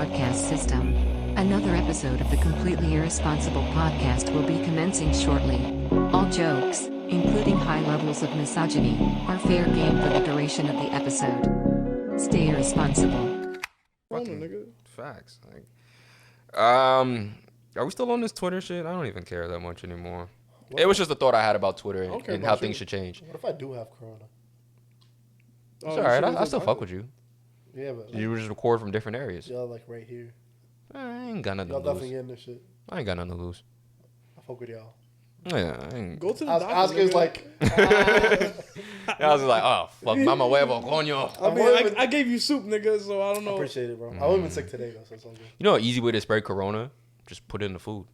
broadcast system. Another episode of the Completely Irresponsible podcast will be commencing shortly. All jokes, including high levels of misogyny, are fair game for the duration of the episode. Stay irresponsible. Fucking facts. Are we still on this Twitter shit? I don't even care that much anymore. It was just a thought I had about Twitter and how things should change. What if I do have corona? It's alright. I still fuck with you. Yeah, but You just record from different areas. y'all like right here. I ain't got nothing Y'all to definitely lose. getting this shit. I ain't got nothing to lose. I fuck with y'all. Yeah, I ain't. Go to the doctor. Oscar's like, I was just like, oh, fuck, mama huevo, coño. I mean, I gave you soup, nigga, so I don't know. appreciate it, bro. I wasn't even sick today, though, so it's all good. You know an easy way to spread corona? Just put it in the food.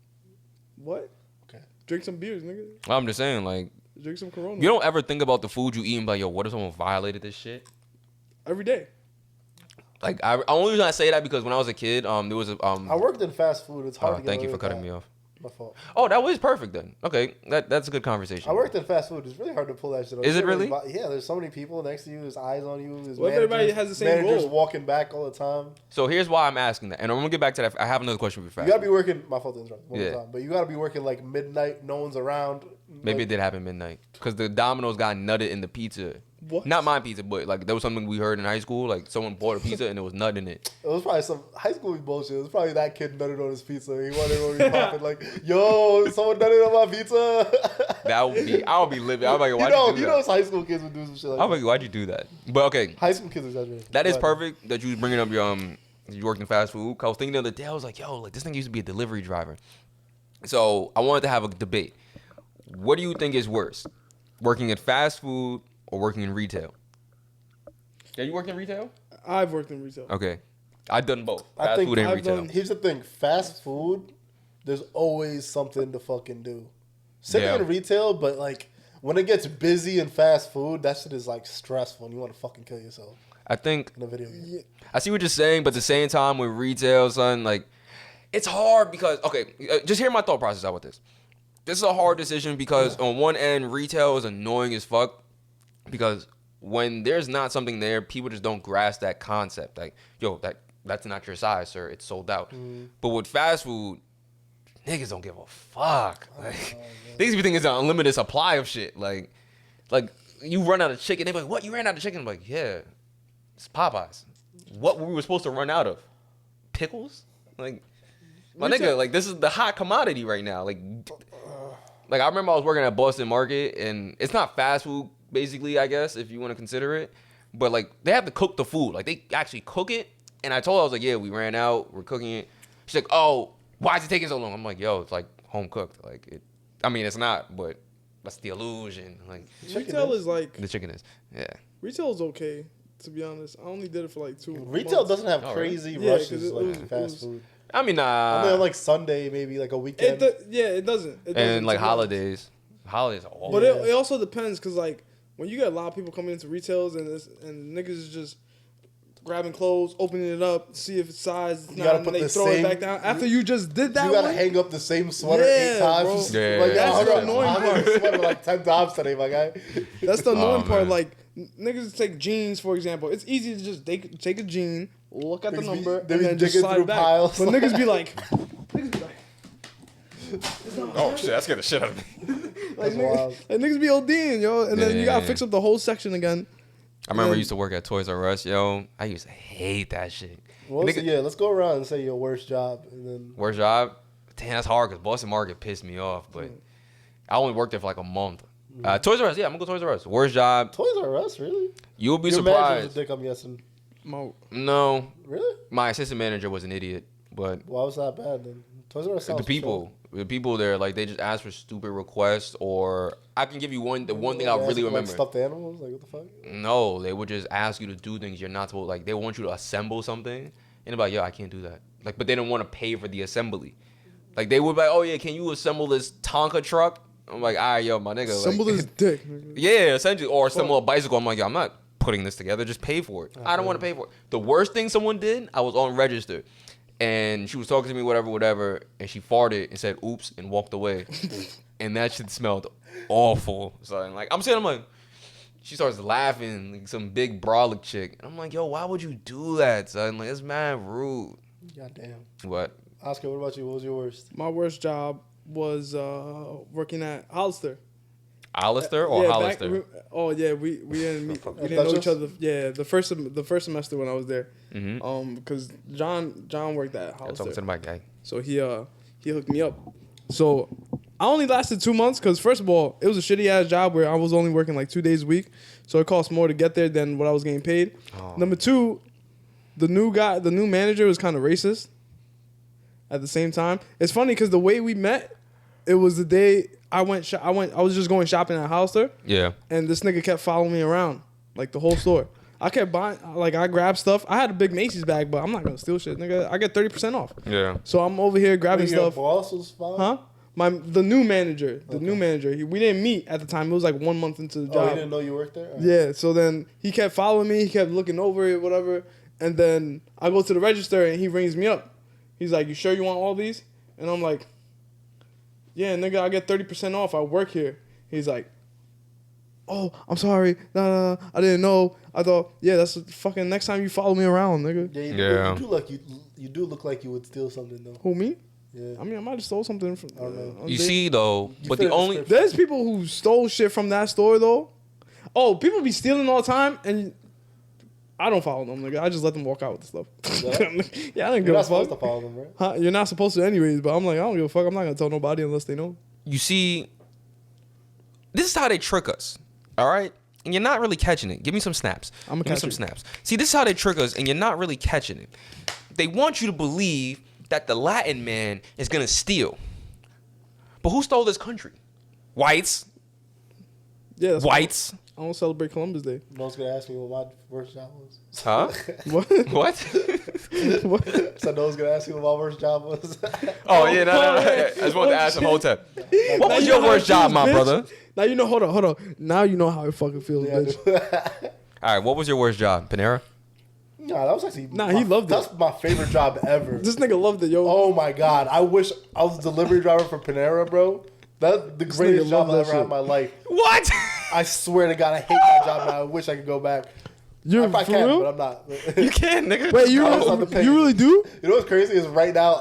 What? Okay. Drink some beers, nigga. I'm just saying, like, Drink some Corona. you don't ever think about the food you eat and be like, yo, what if someone violated this shit? Every day. Like, I only reason I say that because when I was a kid, there was a I worked in fast food. It's hard to get thank you away for with cutting that. me off. My fault. Oh, that was perfect then. Okay, that's a good conversation. I worked in fast food. It's really hard to pull that shit off. Is it really? Yeah, there's so many people next to you. There's eyes on you. There's What if everybody has the same managers goal? walking back all the time. So here's why I'm asking that, and I'm gonna get back to that. I have another question for you. Fast. You gotta be working. My fault to interrupt. One more Yeah. time. But you gotta be working like midnight. No one's around. Maybe like, it did happen midnight because the Domino's got nutted in the pizza. What? Not my pizza, but like there was something we heard in high school. Like someone bought a pizza and there was nut in it. It was probably some high school bullshit. It was probably that kid nutted on his pizza. He wanted to be popping like, "Yo, someone nutted on my pizza." That would be. I would be living. I'm like, why'd you know, those high school kids would do some shit like I'm that. like, why'd you do that? But okay, High school kids exaggerate. that is perfect that you was bringing up your you worked in fast food. 'Cause I was thinking the other day, I was like, yo, like this thing used to be a delivery driver. So I wanted to have a debate. What do you think is worse, working at fast food or working in retail? Yeah, you work in retail? I've worked in retail. Okay, I've done both. I Fast think food and I've retail. done- Here's the thing: fast food, there's always something to fucking do. Same Yeah. in retail, but like when it gets busy in fast food, that shit is like stressful, and you want to fucking kill yourself I think in a video game. I see what you're saying, but at the same time with retail, son, like it's hard because just hear my thought process out with this. This is a hard decision because on one end, retail is annoying as fuck because when there's not something there, people just don't grasp that concept. Like, yo, that's not your size, sir. It's sold out. But with fast food, niggas don't give a fuck. Like, niggas be thinking it's an unlimited supply of shit. Like you run out of chicken, they be like, what? You ran out of chicken? I'm like, yeah, it's Popeyes. What were we supposed to run out of? Pickles? Like, my nigga, like this is the hot commodity right now. Like I remember I was working at Boston Market, and it's not fast food, basically, I guess, if you want to consider it. But, like, they have to cook the food. Like, they actually cook it. And I told her, I was like, yeah, we ran out. We're cooking it. She's like, oh, why is it taking so long? I'm like, yo, it's, like, home cooked. Like, it's not, but that's the illusion. Like, Retail is like, the chicken is. Yeah. retail is okay, to be honest. I only did it for like 2 Retail months. doesn't have Oh, really? crazy Yeah, 'cause rushes it like was- fast food. I mean, I mean, like Sunday, maybe like a weekend. It doesn't. It doesn't, and, like, to be honest. holidays. Holidays are all But Yeah. it also depends, because, like, when you get a lot of people coming into retails and niggas is just grabbing clothes, opening it up, see if it's size, it's You not, gotta and put they the throw same- it back down. After you just did that You gotta one, hang up the same sweater Yeah, 8 times. bro. Yeah, Like, yeah, yo, that's the I'm annoying I'm part. sweating like 10 times today, my guy. that's the annoying Oh, part. man. Like, niggas take jeans, for example. It's easy to just take a jean, look at the Niggas be- number, they and be then just digging slide through it back. piles. But niggas be like, Oh, shit, that scared the shit out of me. like, That's wild. niggas be ODing, yo. And then you gotta fix up the whole section again. I remember I Yeah. used to work at Toys R Us, yo. I used to hate that shit. Well, Nigga- yeah, let's go around and say your worst job, and then Worst job? Damn, that's hard because Boston Market pissed me off, but I only worked there for like a month. Toys R Us, yeah, I'm gonna go Toys R Us. Worst job? Toys R Us, really? You'll be Your manager's surprised. a dick, I'm guessing. No, Really? my assistant manager was an idiot, but Why was that bad then? Toys R Us sounds the people there, like they just ask for stupid requests, or I can give you the one thing I They ask really for, remember. Like stuffed animals, like what the fuck? No, they would just ask you to do things you're not supposed. Like they want you to assemble something, and they're like, "Yo, I can't do that." Like, but they don't want to pay for the assembly. Like they would be like, "Oh yeah, can you assemble this Tonka truck?" I'm like, "All right, yo, my nigga." Assemble like, this dick, nigga. Yeah, essentially, or assemble a bicycle. I'm like, "Yo, I'm not putting this together. Just pay for it. I don't want to pay for it." The worst thing someone did, I was on register, and she was talking to me, whatever, and she farted and said, "Oops," and walked away, and that shit smelled awful. So I'm saying, I'm like. She starts laughing, like some big brolic chick. And I'm like, yo, why would you do that, son? Like, that's mad rude. God damn. What? Oscar, what about you? What was your worst? My worst job was working at Hollister. Hollister or yeah, Hollister? we didn't meet. We didn't know each other. Yeah, the first semester when I was there. Because John worked at I'm Hollister. talking to my guy. So he hooked me up. So I only lasted 2 months because first of all, it was a shitty ass job where I was only working like 2 days a week. So it cost more to get there than what I was getting paid. Oh. Number two, the new manager was kind of racist. At the same time, it's funny because the way we met, it was the day I was just going shopping at Hollister. Yeah. And this nigga kept following me around like the whole store. I kept buying, like I grabbed stuff. I had a big Macy's bag, but I'm not gonna steal shit, nigga. I get 30% off. Yeah. So I'm over here grabbing Your stuff. boss was fine? Huh? The new manager. We didn't meet at the time. It was like 1 month into the Oh, job. he didn't know you worked there? All right. Yeah. So then he kept following me. He kept looking over it, whatever. And then I go to the register and he rings me up. He's like, "You sure you want all these?" And I'm like, "Yeah, nigga, I get 30% off. I work here." He's like, "Oh, I'm sorry. Nah, I didn't know. I thought, yeah, that's fucking next time you follow me around, nigga." Yeah, Yeah. You do look like you would steal something though. Who, me? Yeah. I mean, I might have stole something from. I don't know. on You day- see though, You but fit the in only description. There's people who stole shit from that store though. Oh, people be stealing all the time, and I don't follow them, nigga. I just let them walk out with the stuff. Yeah, I didn't give You're a not supposed to fuck. follow them, right? Huh? You're not supposed to, anyways. But I'm like, I don't give a fuck. I'm not gonna tell nobody unless they know. you see, this is how they trick us. All right. And you're not really catching it. Give me some snaps. I'ma Give me catch some it. snaps. See, this is how they trick us, and you're not really catching it. They want you to believe that the Latin man is gonna steal. But who stole this country? Whites. Yeah, that's Whites. I don't celebrate Columbus Day. No one's gonna ask me what my worst job was. Huh? What? What? What? So no one's gonna ask me what my worst job was. Oh yeah, no. I just wanted to ask him Hotep. What was your worst job, my brother? Now you know. Hold on. Now you know how it fucking feels, Yeah, I bitch. do. All right, what was your worst job, Panera? Nah, that was actually He loved it. That's my favorite job ever. This nigga loved it, yo. Oh my god, I wish I was a delivery driver for Panera, bro. That's the greatest nigga job loved I that ever had in shit. my life. What? I swear to God, I hate my job now. I wish I could go back. You're If I for can, real? but I'm not. You can't, nigga. Wait, you No, it's not the pay. you really do? You know what's crazy is right now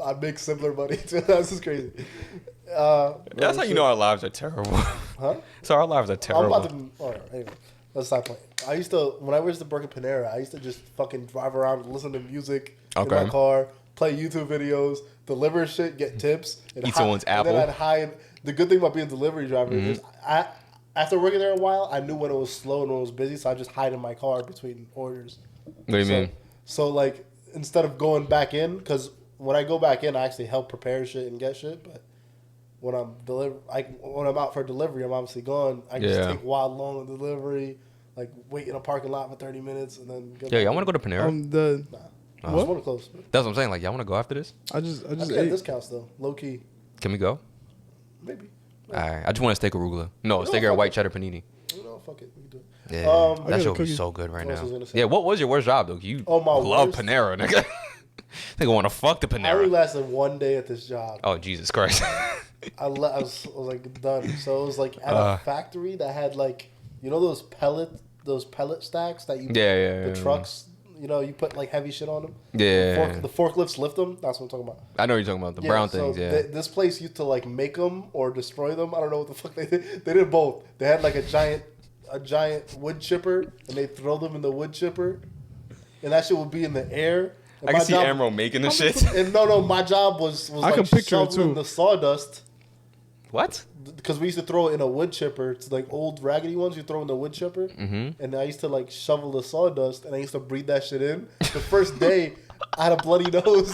I make similar money too. That's just crazy. That's how you know our lives are terrible. Huh? So our lives are I'm terrible. about to. All right, anyway, let's stop playing. I used to when I used to work at Panera. I used to just fucking drive around, listen to music in Okay. my car, play YouTube videos, deliver shit, get tips, and Eat someone's and then apple. I'd hide. The good thing about being a delivery driver is after working there a while, I knew when it was slow and when it was busy, so I just hide in my car between orders. What do you mean? So like instead of going back in, because when I go back in, I actually help prepare shit and get shit. But when I'm when I'm out for delivery, I'm obviously gone. I just Yeah. take wild long on delivery, like wait in a parking lot for 30 minutes and then get Yeah, back y'all in. want to go to Panera? I just want to close. That's what I'm saying. Like, y'all want to go after this? I just I get ate. discounts though, low key, Can we go? maybe. All right. I just want a steak arugula. No, You steak know, or fuck white it. cheddar panini. You know, fuck it, we can do it. Yeah, I that got should a be cookie. so good right What else now. was I gonna say? Yeah, what was your worst job, though? You Oh, my love worst? Panera, nigga. Nigga want to fuck the I only Panera. lasted one day at this job. Oh, Jesus Christ. I was like done. So it was like at a factory that had like those pellet stacks that you Yeah. the trucks. You know, you put like heavy shit on them. Yeah. The forklifts lift them. That's what I'm talking about. I know what you're talking about. The Yeah, brown so things, yeah. This place used to like make them or destroy them. I don't know what the fuck they did. They did both. They had like a giant wood chipper, and they throw them in the wood chipper, and that shit would be in the air. And I can my see job- Emerald making this shit. And no, my job was I like can picture it, shoveling too. the sawdust. What? Because we used to throw it in a wood chipper. It's like old raggedy ones you throw in the wood chipper. Mm-hmm. And I used to like shovel the sawdust and I used to breathe that shit in. The first day, I had a bloody nose.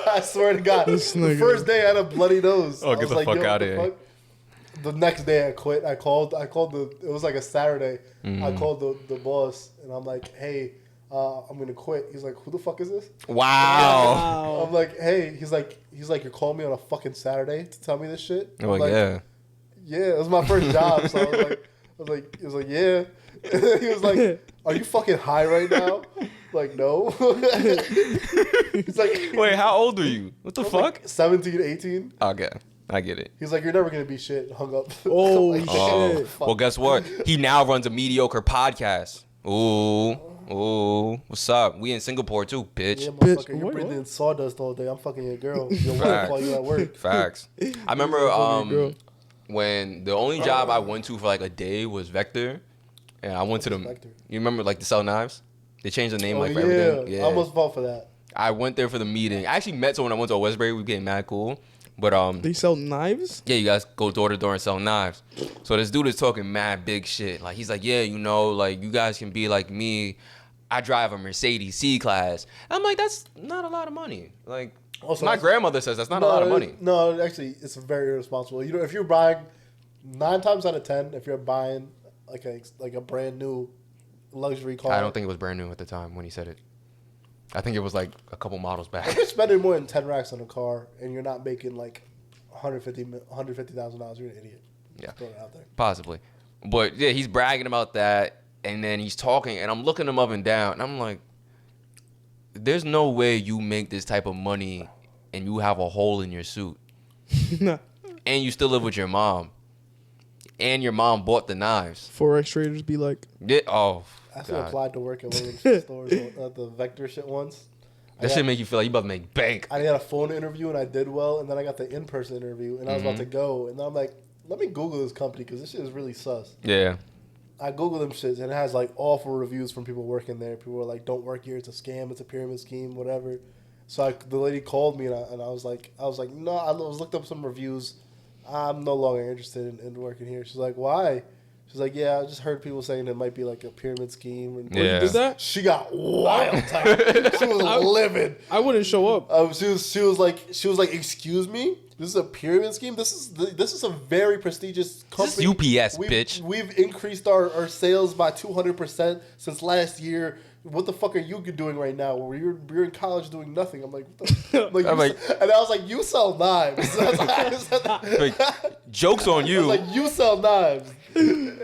I swear to God. This The nigga. first day, I had a bloody nose. Oh, I get was the like, fuck yo, what outta the here. fuck? The next day, I quit. I called it was like a Saturday. Mm-hmm. I called the boss and I'm like, hey, I'm going to quit. He's like, who the fuck is this? Wow. I'm like, hey, he's like, you're calling me on a fucking Saturday to tell me this shit? Oh, I'm like, yeah. yeah, it was my first job, so he was like, yeah. He was like, are you fucking high right now? Like, no. He's like, Wait, how old are you? What the I was fuck? like 17, 18. Okay, I get it. He's like, you're never gonna be shit. Hung up. Oh, Like, shit. Oh, fuck. well, guess what? He now runs a mediocre podcast Ooh, what's up? We in Singapore too, bitch. Yeah, Bitch, motherfucker, you're what? breathing sawdust all day. I'm fucking your girl. Your wife while you at work. Facts. I remember girl. when the only job I went to for like a day was Vector, and I went to them. Vector? You remember like to sell knives? They changed the name Oh like for yeah. everything. Yeah. I almost fought for that. I went there for the meeting. I actually met someone I went to Westbury. We became mad cool. But They sell knives? yeah, you guys go door to door and sell knives. So this dude is talking mad big shit. Like he's like, yeah, you know, like you guys can be like me. I drive a Mercedes C-Class. I'm like, that's not a lot of money. Like Also, my that's- grandmother says that's not a lot of money. No, actually, it's very irresponsible. You know, if you're buying 9 times out of 10, if you're buying like a brand new luxury car, I don't think it was brand new at the time when he said it. I think it was like a couple models back. if you're spending more than 10 racks on a car and you're not making like $150,000, you're an idiot. Yeah. Just throwing it out there. Possibly. But yeah, he's bragging about that, and then he's talking, and I'm looking him up and down, and I'm like, there's no way you make this type of money and you have a hole in your suit. Nah. And you still live with your mom. And your mom bought the knives. Forex traders be like, Yeah, oh, I actually God. applied to work at one of the stores at the Vector shit once. That shit make you feel like you about to make bank. I got a phone interview and I did well, and then I got the in-person interview and I was about to go, and then I'm like, let me Google this company because this shit is really sus. Yeah. I Googled them shits and it has like awful reviews from people working there. People were like, "Don't work here. It's a scam. It's a pyramid scheme. Whatever." So the lady called me and I was like, no. I looked up some reviews. I'm no longer interested in working here. She's like, why? She's like, yeah, I just heard people saying it might be like a pyramid scheme. And Yeah. did that? She got wild tight. She was livid. I wouldn't show up. She was like, excuse me, this is a pyramid scheme. This is a very prestigious company. This is UPS, We've- bitch. We've increased our sales by 200% since last year. What the fuck are you doing right now? Where you're in college doing nothing. I'm like, what the? And I was like, you sell knives. That's why I said that. Like, joke's on I you. was like, you sell knives.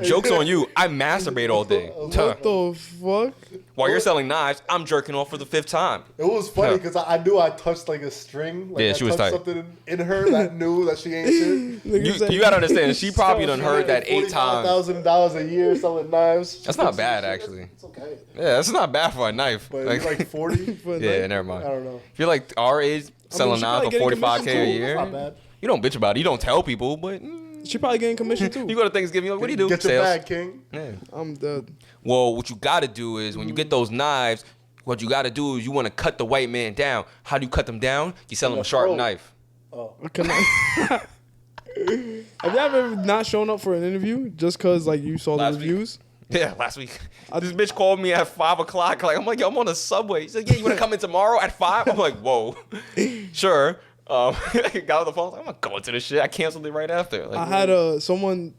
Joke's on you. I masturbate all day. What the fuck? While you're selling knives, I'm jerking off for the 5th time. It was funny because I knew I touched like a string. Like Yeah, I she was touched tight. something in her that knew that she ain't shit. You gotta understand, she probably done heard that 8 times. $45,000 a year selling knives. That's not bad, actually. It's okay. Yeah, that's not bad for a knife. But it's like 40. For a yeah, knife? never mind. I don't know. If you're like our age, selling she knives probably for getting 45K commission a too. year, Not bad. you don't bitch about it. You don't tell people, but She probably getting commission too. you go to Thanksgiving, like, what do you do? Get your Sales. bag, King. Yeah. I'm dead. Well, what you gotta do is when you get those knives, what you gotta do is you wanna cut the white man down. How do you cut them down? You sell him a sharp throat. knife. Oh. Can I? Have you ever not shown up for an interview just cause like you saw the Last week. reviews? Yeah, last week. This bitch called me at 5 o'clock. Like, I'm like, yo, I'm on the subway. She's like, yeah, you wanna come in tomorrow at 5? I'm like, whoa. Sure. Got on the phone. I was like, I'm not going to this shit. I canceled it right after. Like, I had someone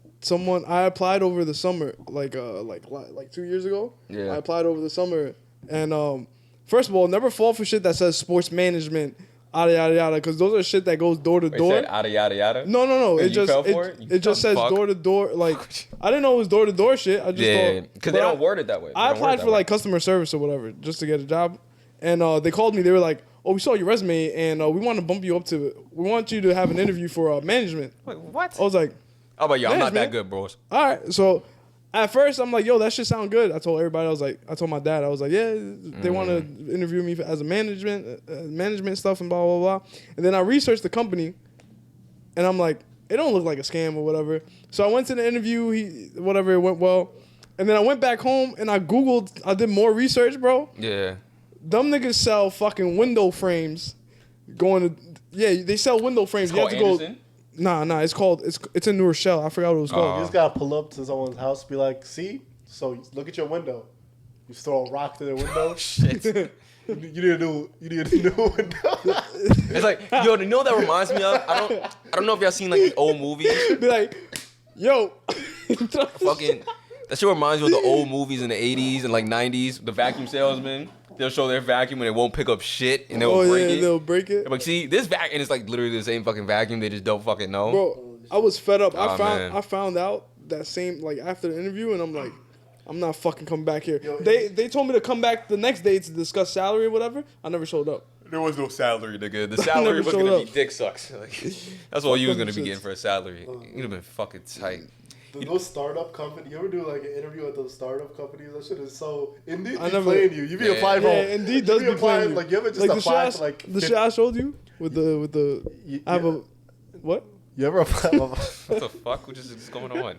I applied over the summer, like 2 years ago. Yeah. I applied over the summer, and first of all, never fall for shit that says sports management, yada yada yada, because those are shit that goes door to They door. said yada yada yada. No. And It you just fell for it? You it just dumb says fuck. door to door. Like I didn't know it was door to door shit. I just Yeah, thought because they but don't word it that way. They I don't word it applied that for way. like customer service or whatever just to get a job, and they called me. They were like, "Oh, we saw your resume, and we want to bump you up to. We want you to have an interview for management." Wait, what? I was like, Oh, but yo, I'm not that management? good, bros. all right. So at first, I'm like, yo, that shit sound good. I told everybody, I told my dad, I was like, yeah, they want to interview me as a management stuff and blah, blah, blah. And then I researched the company, and I'm like, it don't look like a scam or whatever. So I went to the interview, it went well. And then I went back home, and I did more research, bro. Yeah. Them niggas sell fucking window frames they sell window frames. It's called Anderson? Nah, it's in New Rochelle. I forgot what it was called. You just gotta pull up to someone's house, be like, see? So look at your window. You throw a rock to their window. Shit. You need a new window. It's like, yo, you know what that reminds me of? I don't know if y'all seen like the old movies. Be like, yo. Fucking, that shit reminds me of the old movies in the 80s and like 90s. The vacuum salesman, they'll show their vacuum and it won't pick up shit and they'll break it. They'll break it. I'm like, see, this vacuum is like literally the same fucking vacuum. They just don't fucking know. Bro, I was fed up. Oh, man. I found out that same, like, after the interview, and I'm like, I'm not fucking coming back here. Yo, They told me to come back the next day to discuss salary or whatever. I never showed up. There was no salary, nigga. The salary was showed gonna up. be dick sucks. Like, that's all you was gonna be Shits. getting for a salary. You'd have been fucking tight. Those startup companies. You ever do like an interview at those startup companies? That shit is so. Indeed, I be never- playing you. You be applying for. Indeed does you be playing you. Like you ever just like apply for like the shit I showed you with the. I have a what? You ever apply? What the fuck? What is going on?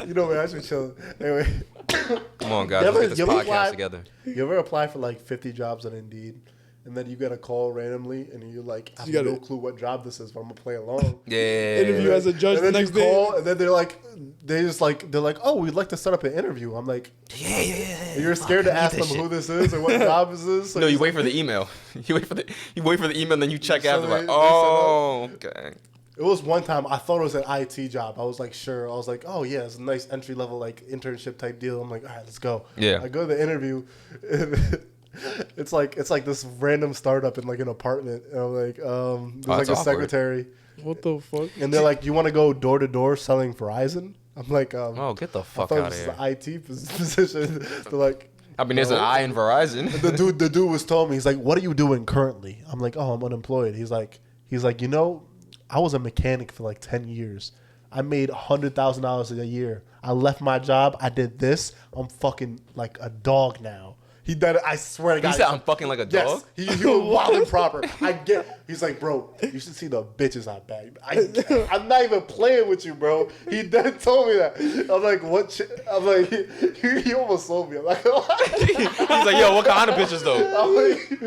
You know, man, I should chill. Anyway, Come on, guys. You Let's ever- get this you ever podcast apply- together. you ever apply for like 50 jobs on Indeed, and then you get a call randomly, and you're like, I have You gotta- no clue what job this is, but I'm gonna play along. Yeah. Interview as a judge And the then next you call, day. and then they're like, oh, we'd like to set up an interview. I'm like, Yeah. you're scared to ask them this who this is or what job this is. So No, you just- wait for the email. You wait for the email, and then you check So after. they- Like, they oh, okay. It was one time I thought it was an IT job. I was like, sure. I was like, oh yeah, it's a nice entry level like internship type deal. I'm like, all right, let's go. Yeah. I go to the interview. And it's like this random startup in like an apartment. And I'm like, there's like that's a awkward. secretary, What the fuck? and they're like, you want to go door to door selling Verizon? I'm like, Oh, get the I fuck thought out this of was here. an IT position. They're like. I mean, there's an I in Verizon. The dude was told me, he's like, what are you doing currently? I'm like, oh, I'm unemployed. He's like, you know, I was a mechanic for like 10 years. I made $100,000 a year. I left my job. I did this. I'm fucking like a dog now. He did it. I swear to God. He said I'm fucking like a dog. Yes, he was wild and proper. I get. He's like, bro, you should see the bitches I bagged. I'm not even playing with you, bro. He then told me that. I'm like, what? I'm like, he almost sold me. I'm like, He's like, yo, what kind of bitches though? I'm like,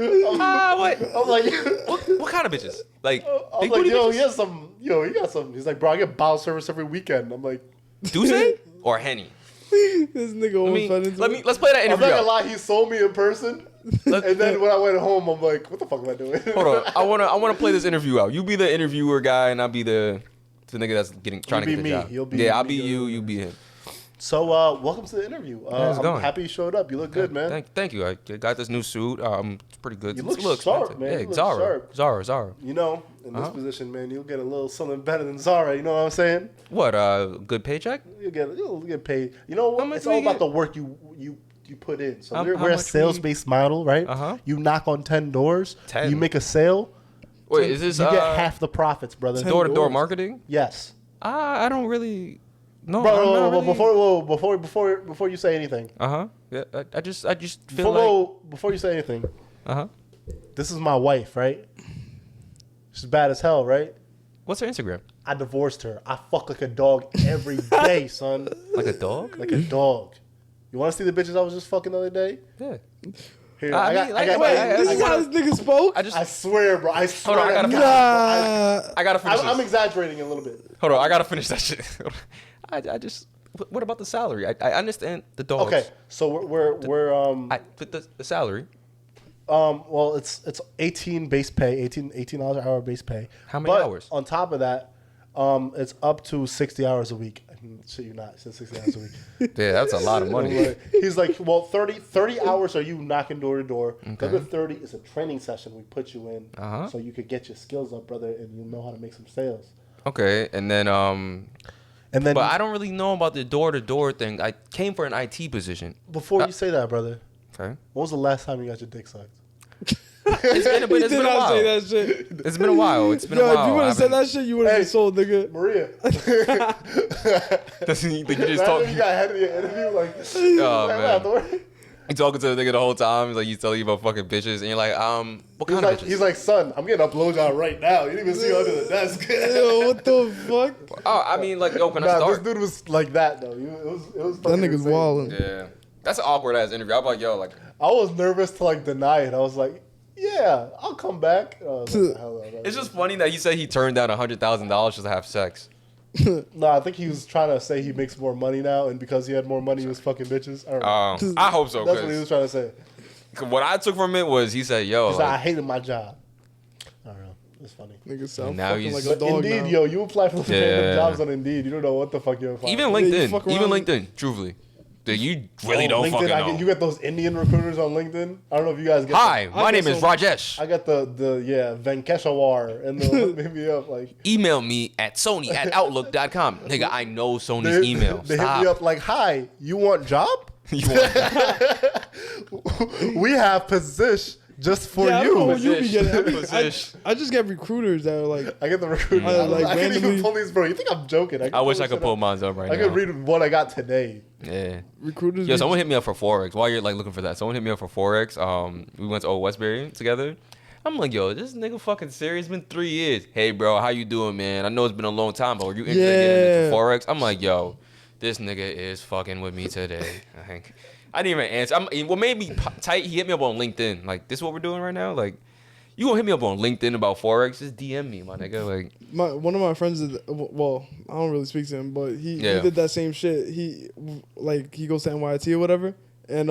What kind of bitches? Like, I'm big like, booty yo, bitches? he got some. He's like, bro, I get bowel service every weekend. I'm like, Duce or Henny? This nigga Let's play that I'm interview. not gonna out. lie, he sold me in person, and then when I went home, I'm like, what the fuck am I doing? Hold on, I wanna play this interview out. You be the interviewer guy, and I'll be the nigga that's trying to be get the me. job. You'll be I'll me, be you'll you. be You be him. So, welcome to the interview. How's it I'm going? happy you showed up. You look good, man. Thank you. I got this new suit. It's pretty good. You It's look a little sharp, expensive. man. Yeah, You look Zara. sharp. Zara. You know, in this Uh-huh. position, man, you'll get a little something better than Zara. You know what I'm saying? What? Good paycheck? You'll get paid. You know How what? much It's do all we about get? the work you put in. So How we're a much we- sales-based model, right? Uh-huh. You knock on 10 doors. 10? You make a sale. Wait, is this You get half the profits, brother. door-to-door doors? marketing? Yes. I don't really. No, Bro, I'm not really. before you say anything, Yeah, I just feel like. before you say anything, Uh-huh. this is my wife, right? She's bad as hell, right? What's her Instagram? I divorced her. I fuck like a dog every day, son. Like a dog? Like a dog. You want to see the bitches I was just fucking the other day? Yeah. Here, I I got. mean, I like, got. wait, This is how this nigga spoke. I swear, bro. I swear. on, I gotta to finish God, bro. Nah. I gotta finish I'm this. exaggerating a little bit. Hold on, I gotta finish that shit. I just. What about the salary? I understand the dogs. Okay, so we're But the salary. well, it's 18 base pay, $18 an hour base pay. How many But hours? On top of that, it's up to 60 hours a week. Shit, you're not. It says 60 hours a week. Yeah, that's a lot of money. He's like, well, 30 hours are you knocking door to door. The other 30 is a training session we put you in, so you could get your skills up, brother, and you know how to make some sales. Okay, and then And then, but I don't really know about the door-to-door thing. I came for an IT position. before you say that, brother, Okay. when was the last time you got your dick sucked? It's been a He did while. not say that shit. It's been a while. It's been Yo, a while. if you would have said I that shit, you would have Hey. been sold, nigga. Maria. haven't- Doesn't he think you just Imagine talk? you got ahead of your interview, like, Oh, like, man. man. You talking to the nigga the whole time. He's like, he's telling you about fucking bitches, and you're like, what kind of bitches? He's like, son, I'm getting a blowjob right now. You didn't even see her under the desk. Yo, what the fuck? Oh, I mean, like, yo, can I Nah, start? this dude was like that though. It was That fucking nigga's insane. wildin'. Yeah, that's an awkward ass interview. I'm like, yo, like, I was nervous to like deny it. I was like, yeah, I'll come back. What the hell, it's just funny that he said he turned down $100,000 just to have sex. no, I think he was trying to say he makes more money now, and because he had more money, he was fucking bitches. I don't know. I hope so. That's what he was trying to say. What I took from it was he said, yo, He's like, I like, hated my job. I don't know. It's funny. Nigga sound Now fucking he's- like a dog Indeed, now. yo, you apply for Yeah. random jobs on Indeed. You don't know what the fuck you're applying even for. you LinkedIn, fuck even around. LinkedIn, truthfully. Dude, you really don't LinkedIn, fucking know. you get those Indian recruiters on LinkedIn. I don't know if you guys get. Hi, them. my name is some- Rajesh. I got the Venkeshawar, and they'll hit me up like Email me at sony@outlook.com. Nigga, I know Sony's email. They hit me Stop. up like, "Hi, you want job? You want- We have position. just for I don't know what you. you be getting. I, mean, Position. I just get recruiters that are like, I get the recruiter. Like, I can't even randomly- pull these, bro. You think I'm joking? I wish I could pull mine up right I now. could read what I got today. Yeah. recruiters. Yo, be- someone hit me up for Forex. While you're like looking for that, someone hit me up for Forex. We went to Old Westbury together. I'm like, yo, this nigga fucking serious. It's been 3 years. Hey, bro, how you doing, man? I know it's been a long time, but are you interested in getting into Forex? I'm like, yo, this nigga is fucking with me today. I didn't even answer. What made me tight, he hit me up on LinkedIn. Like, this is what we're doing right now? Like, you gonna hit me up on LinkedIn about Forex? Just DM me, my nigga. Like, one of my friends did, well, I don't really speak to him, but he Yeah. did that same shit. He goes to NYT or whatever, and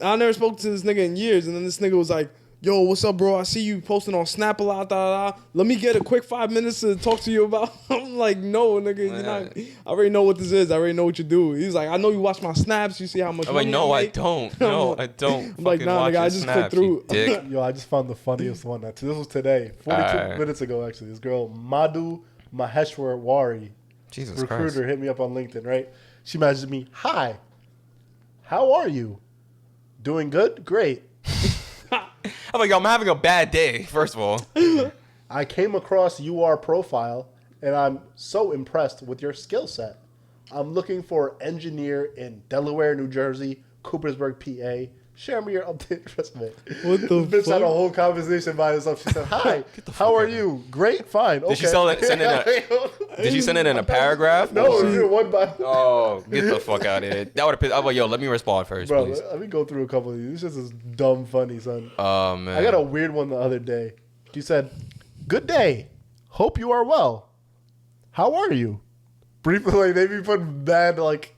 I never spoke to this nigga in years, and then this nigga was like, yo, what's up, bro? I see you posting on Snap a lot, let me get a quick 5 minutes to talk to you about. I'm like, no, nigga, you're not. I already know what this is. I already know what you do. He's like, I know you watch my snaps. You see how much I'm like, money no, I make. don't. No, I don't. I'm like, Fucking nah, watch nigga, I your just snaps, clicked through. you dick. Yo, I just found the funniest one. This was today, 42 minutes ago, actually. This girl, Madhu Maheshwari, Jesus recruiter, Christ. hit me up on LinkedIn, right? She messaged me, hi, how are you? Doing good? Great. I'm like, yo, I'm having a bad day, first of all. I came across your profile, and I'm so impressed with your skill set. I'm looking for an engineer in Delaware, New Jersey, Coopersburg, PA. Share me your updated resume. What the This bitch had a fuck? whole conversation by herself. She said, hi, how are you? Great, fine. Okay. Did she Did she send it in a paragraph? No, it was in one by Oh, get the fuck out of here. That would have pissed. I'm like, yo, let me respond first, Bro, please. let me go through a couple of these. This is just dumb funny, son. Oh, man. I got a weird one the other day. She said, good day. Hope you are well. How are you? Briefly, like, they be putting bad, like...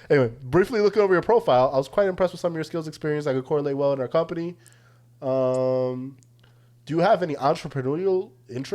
Anyway, briefly looking over your profile, I was quite impressed with some of your skills experience that could correlate well in our company. Do you have any entrepreneurial interest?